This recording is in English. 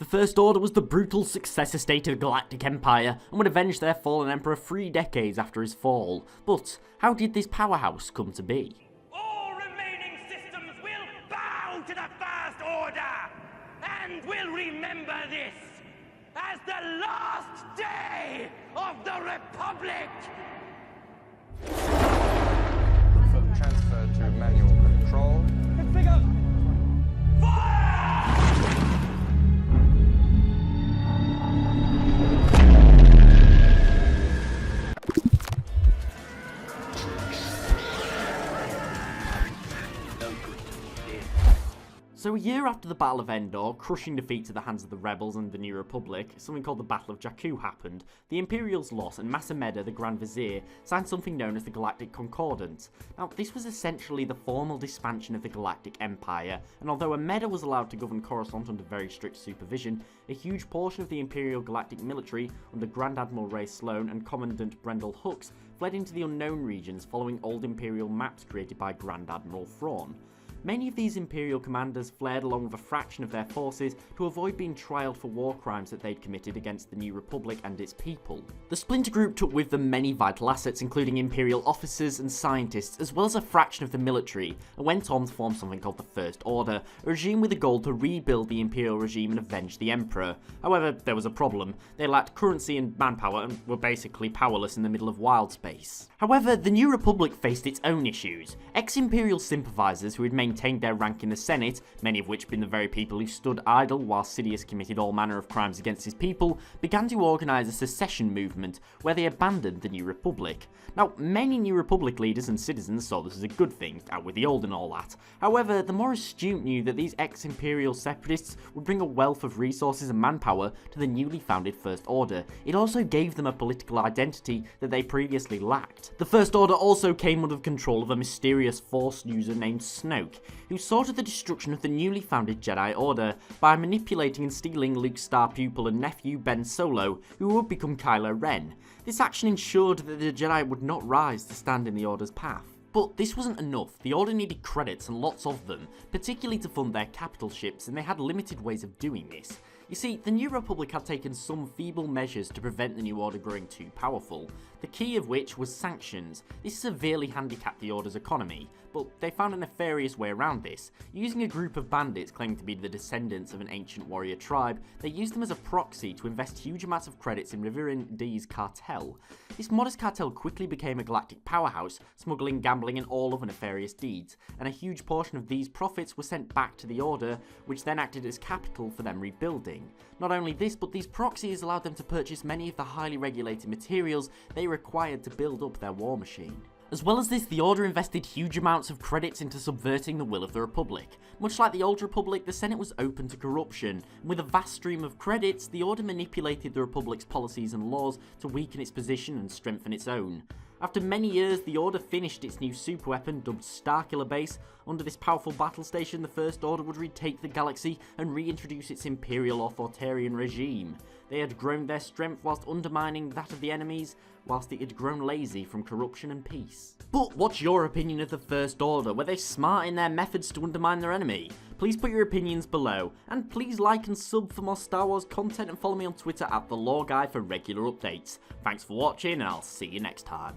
The First Order was the brutal successor state of the Galactic Empire and would avenge their fallen emperor 3 decades after his fall. But how did this powerhouse come to be? All remaining systems will bow to the First Order, and will remember this as the last day of the Republic! Transfer to manual control. Configure! Fire! So a year after the Battle of Endor, crushing defeat to the hands of the rebels and the New Republic, something called the Battle of Jakku happened. The Imperials lost, and Masameda, the Grand Vizier, signed something known as the Galactic Concordance. Now, this was essentially the formal disbandment of the Galactic Empire, and although Ameda was allowed to govern Coruscant under very strict supervision, a huge portion of the Imperial Galactic military, under Grand Admiral Ray Sloan and Commandant Brendel Hux, fled into the unknown regions following old Imperial maps created by Grand Admiral Thrawn. Many of these Imperial commanders fled along with a fraction of their forces to avoid being trialed for war crimes that they'd committed against the New Republic and its people. The Splinter Group took with them many vital assets, including Imperial officers and scientists, as well as a fraction of the military, and went on to form something called the First Order, a regime with a goal to rebuild the Imperial regime and avenge the Emperor. However, there was a problem. They lacked currency and manpower and were basically powerless in the middle of wild space. However, the New Republic faced its own issues. Ex-Imperial sympathizers who had maintained their rank in the Senate, many of which being the very people who stood idle while Sidious committed all manner of crimes against his people, began to organise a secession movement where they abandoned the New Republic. Now, many New Republic leaders and citizens saw this as a good thing, out with the old and all that. However, the more astute knew that these ex-Imperial separatists would bring a wealth of resources and manpower to the newly founded First Order. It also gave them a political identity that they previously lacked. The First Order also came under the control of a mysterious Force user named Snoke, who sought the destruction of the newly founded Jedi Order by manipulating and stealing Luke's star pupil and nephew Ben Solo, who would become Kylo Ren. This action ensured that the Jedi would not rise to stand in the Order's path. But this wasn't enough. The Order needed credits, and lots of them, particularly to fund their capital ships, and they had limited ways of doing this. You see, the New Republic had taken some feeble measures to prevent the New Order growing too powerful, the key of which was sanctions. This severely handicapped the Order's economy, but they found a nefarious way around this. Using a group of bandits claiming to be the descendants of an ancient warrior tribe, they used them as a proxy to invest huge amounts of credits in Riverine D's cartel. This modest cartel quickly became a galactic powerhouse, smuggling, gambling and all other nefarious deeds, and a huge portion of these profits were sent back to the Order, which then acted as capital for them rebuilding. Not only this, but these proxies allowed them to purchase many of the highly regulated materials they required to build up their war machine. As well as this, the Order invested huge amounts of credits into subverting the will of the Republic. Much like the Old Republic, the Senate was open to corruption, and with a vast stream of credits, the Order manipulated the Republic's policies and laws to weaken its position and strengthen its own. After many years, the Order finished its new superweapon dubbed Starkiller Base. Under this powerful battle station, the First Order would retake the galaxy and reintroduce its imperial authoritarian regime. They had grown their strength whilst undermining that of the enemies, whilst it had grown lazy from corruption and peace. But what's your opinion of the First Order? Were they smart in their methods to undermine their enemy? Please put your opinions below, and please like and sub for more Star Wars content and follow me on Twitter at The Lore Guy for regular updates. Thanks for watching, and I'll see you next time.